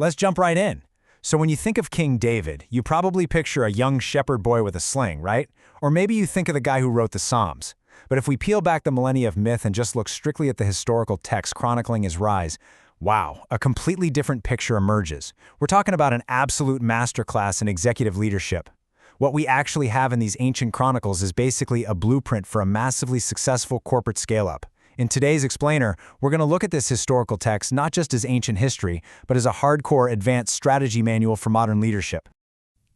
let's jump right in. So when you think of King David, you probably picture a young shepherd boy with a sling, right? Or maybe you think of the guy who wrote the Psalms. But if we peel back the millennia of myth and just look strictly at the historical text chronicling his rise, wow, a completely different picture emerges. We're talking about an absolute masterclass in executive leadership. What we actually have in these ancient chronicles is basically a blueprint for a massively successful corporate scale-up. In today's Explainer, we're going to look at this historical text not just as ancient history, but as a hardcore advanced strategy manual for modern leadership.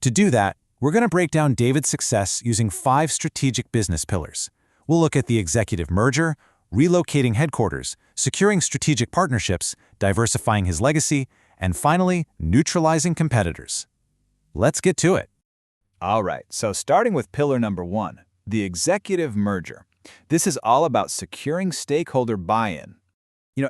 To do that, we're going to break down David's success using 5 strategic business pillars. We'll look at the executive merger, relocating headquarters, securing strategic partnerships, diversifying his legacy, and finally, neutralizing competitors. Let's get to it. All right, so starting with pillar number 1, the executive merger. This is all about securing stakeholder buy-in.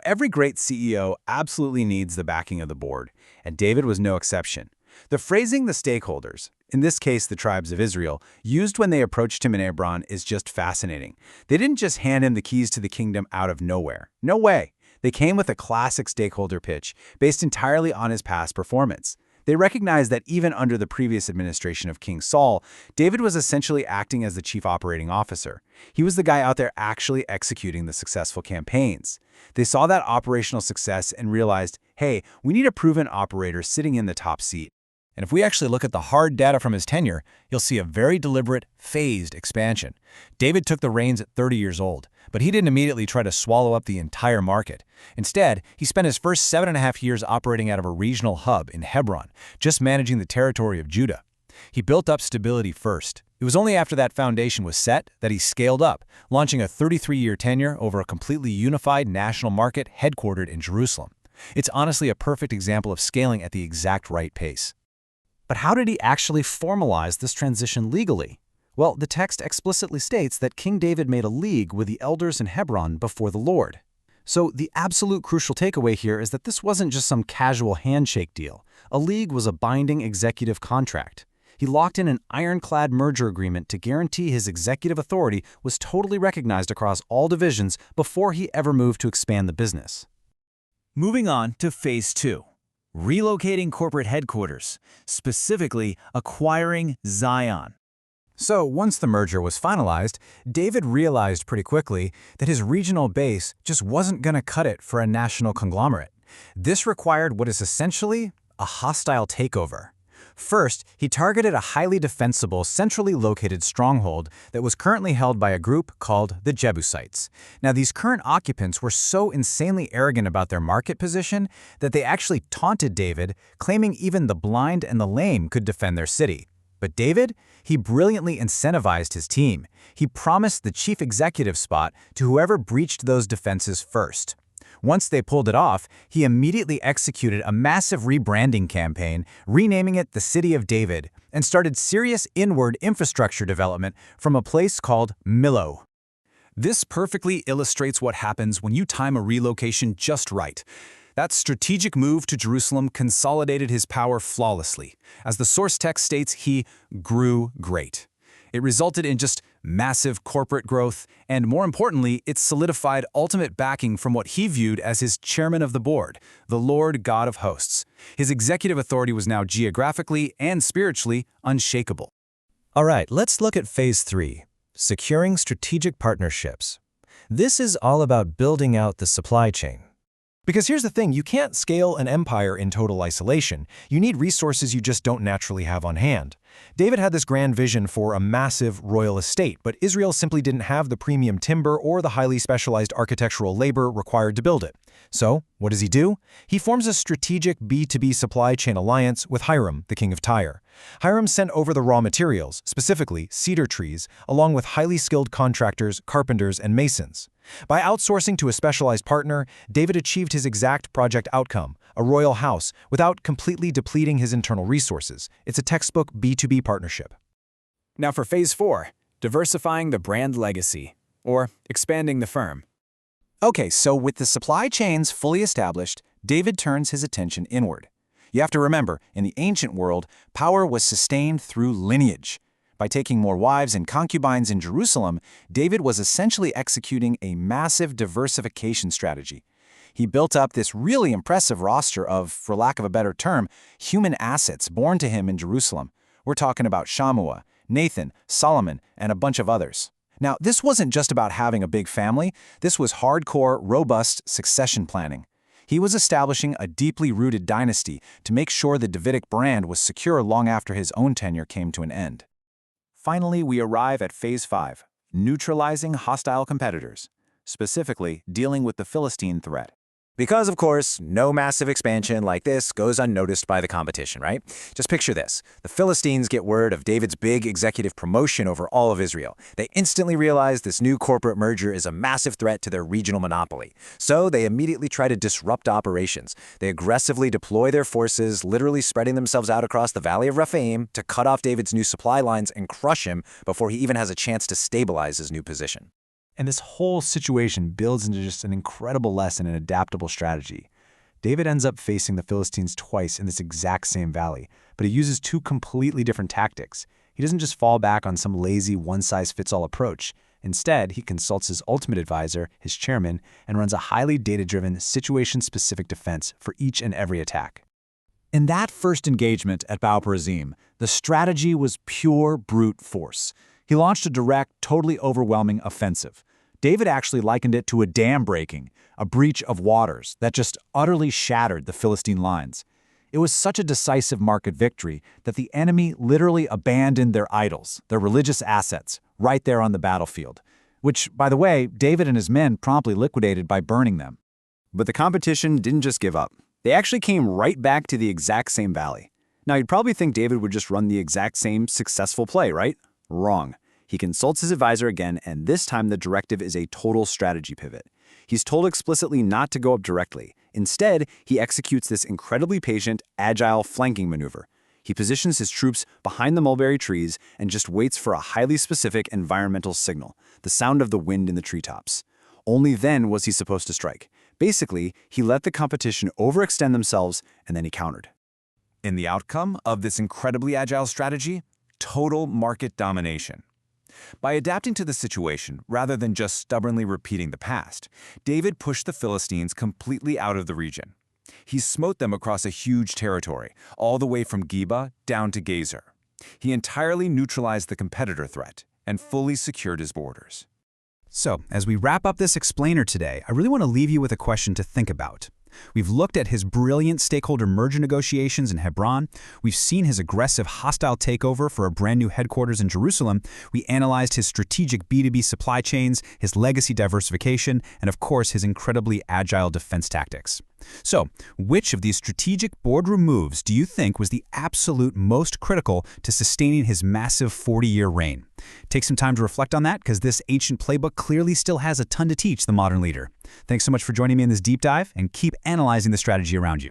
Every great CEO absolutely needs the backing of the board, and David was no exception. The phrasing the stakeholders, in this case the tribes of Israel, used when they approached him in Hebron is just fascinating. They didn't just hand him the keys to the kingdom out of nowhere. No way. They came with a classic stakeholder pitch, based entirely on his past performance. They recognized that even under the previous administration of King Saul, David was essentially acting as the chief operating officer. He was the guy out there actually executing the successful campaigns. They saw that operational success and realized, hey, we need a proven operator sitting in the top seat. And if we actually look at the hard data from his tenure, you'll see a very deliberate, phased expansion. David took the reins at 30 years old, but he didn't immediately try to swallow up the entire market. Instead, he spent his first 7.5 years operating out of a regional hub in Hebron, just managing the territory of Judah. He built up stability first. It was only after that foundation was set that he scaled up, launching a 33-year tenure over a completely unified national market headquartered in Jerusalem. It's honestly a perfect example of scaling at the exact right pace. But how did he actually formalize this transition legally? Well, the text explicitly states that King David made a league with the elders in Hebron before the Lord. So the absolute crucial takeaway here is that this wasn't just some casual handshake deal. A league was a binding executive contract. He locked in an ironclad merger agreement to guarantee his executive authority was totally recognized across all divisions before he ever moved to expand the business. Moving on to phase 2. Relocating corporate headquarters, specifically acquiring Zion. So once the merger was finalized, David realized pretty quickly that his regional base just wasn't going to cut it for a national conglomerate. This required what is essentially a hostile takeover. First, he targeted a highly defensible, centrally located stronghold that was currently held by a group called the Jebusites. Now, these current occupants were so insanely arrogant about their market position that they actually taunted David, claiming even the blind and the lame could defend their city. But David, he brilliantly incentivized his team. He promised the chief executive spot to whoever breached those defenses first. Once they pulled it off, he immediately executed a massive rebranding campaign, renaming it the City of David, and started serious inward infrastructure development from a place called Millo. This perfectly illustrates what happens when you time a relocation just right. That strategic move to Jerusalem consolidated his power flawlessly. As the source text states, he grew great. It resulted in just massive corporate growth, and more importantly, it solidified ultimate backing from what he viewed as his chairman of the board, the Lord God of hosts. His executive authority was now geographically and spiritually unshakable. All right, let's look at phase 3, securing strategic partnerships. This is all about building out the supply chain. Because here's the thing, you can't scale an empire in total isolation. You need resources you just don't naturally have on hand. David had this grand vision for a massive royal estate, but Israel simply didn't have the premium timber or the highly specialized architectural labor required to build it. So, what does he do? He forms a strategic B2B supply chain alliance with Hiram, the king of Tyre. Hiram sent over the raw materials, specifically cedar trees, along with highly skilled contractors, carpenters, and masons. By outsourcing to a specialized partner, David achieved his exact project outcome, a royal house, without completely depleting his internal resources. It's a textbook B2B partnership. Now for phase 4, diversifying the brand legacy, or expanding the firm. Okay, so with the supply chains fully established, David turns his attention inward. You have to remember, in the ancient world, power was sustained through lineage. By taking more wives and concubines in Jerusalem, David was essentially executing a massive diversification strategy. He built up this really impressive roster of, for lack of a better term, human assets born to him in Jerusalem. We're talking about Shammua, Nathan, Solomon, and a bunch of others. Now, this wasn't just about having a big family. This was hardcore, robust succession planning. He was establishing a deeply rooted dynasty to make sure the Davidic brand was secure long after his own tenure came to an end. Finally, we arrive at Phase 5, neutralizing hostile competitors, specifically dealing with the Philistine threat. Because, of course, no massive expansion like this goes unnoticed by the competition, right? Just picture this. The Philistines get word of David's big executive promotion over all of Israel. They instantly realize this new corporate merger is a massive threat to their regional monopoly. So they immediately try to disrupt operations. They aggressively deploy their forces, literally spreading themselves out across the Valley of Rephaim to cut off David's new supply lines and crush him before he even has a chance to stabilize his new position. And this whole situation builds into just an incredible lesson in adaptable strategy. David ends up facing the Philistines twice in this exact same valley, but he uses two completely different tactics. He doesn't just fall back on some lazy one-size-fits-all approach. Instead, he consults his ultimate advisor, his chairman, and runs a highly data-driven, situation-specific defense for each and every attack. In that first engagement at Baal Perazim, the strategy was pure brute force. He launched a direct, totally overwhelming offensive. David actually likened it to a dam breaking, a breach of waters that just utterly shattered the Philistine lines. It was such a decisive market victory that the enemy literally abandoned their idols, their religious assets, right there on the battlefield, which, by the way, David and his men promptly liquidated by burning them. But the competition didn't just give up. They actually came right back to the exact same valley. Now, you'd probably think David would just run the exact same successful play, right? Wrong. He consults his advisor again, and this time the directive is a total strategy pivot. He's told explicitly not to go up directly. Instead, he executes this incredibly patient, agile flanking maneuver. He positions his troops behind the mulberry trees and just waits for a highly specific environmental signal, the sound of the wind in the treetops. Only then was he supposed to strike. Basically, he let the competition overextend themselves, and then he countered. In the outcome of this incredibly agile strategy, total market domination. By adapting to the situation rather than just stubbornly repeating the past, David pushed the Philistines completely out of the region. He smote them across a huge territory, all the way from Geba down to Gezer. He entirely neutralized the competitor threat and fully secured his borders. So, as we wrap up this explainer today, I really want to leave you with a question to think about. We've looked at his brilliant stakeholder merger negotiations in Hebron. We've seen his aggressive hostile takeover for a brand new headquarters in Jerusalem. We analyzed his strategic B2B supply chains, his legacy diversification, and of course, his incredibly agile defense tactics. So, which of these strategic boardroom moves do you think was the absolute most critical to sustaining his massive 40-year reign? Take some time to reflect on that, because this ancient playbook clearly still has a ton to teach the modern leader. Thanks so much for joining me in this deep dive, and keep analyzing the strategy around you.